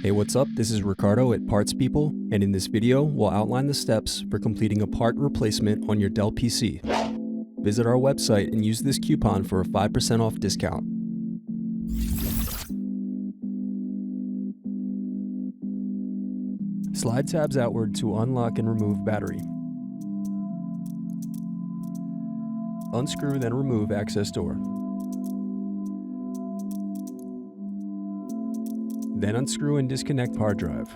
Hey, what's up? This is Ricardo at Parts People, and in this video, we'll outline the steps for completing a part replacement on your Dell PC. Visit our website and use this coupon for a 5% off discount. Slide tabs outward to unlock and remove battery. Unscrew, then remove access door. Then unscrew and disconnect hard drive.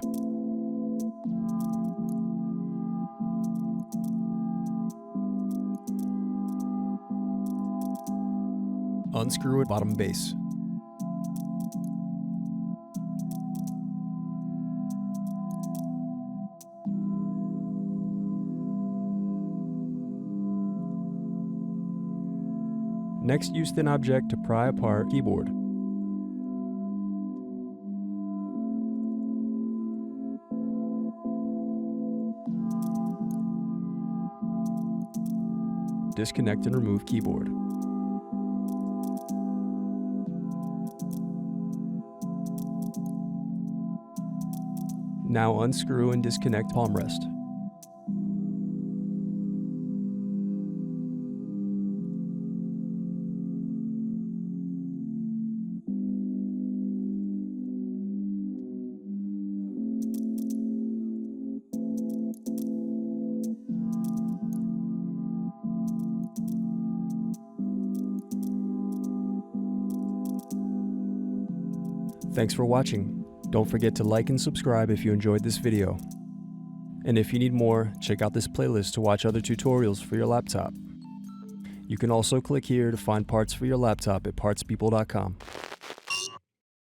Unscrew at bottom base. Next, use thin object to pry apart keyboard. Disconnect and remove keyboard. Now unscrew and disconnect palmrest. Thanks for watching. Don't forget to like and subscribe if you enjoyed this video. And if you need more, check out this playlist to watch other tutorials for your laptop. You can also click here to find parts for your laptop at partspeople.com.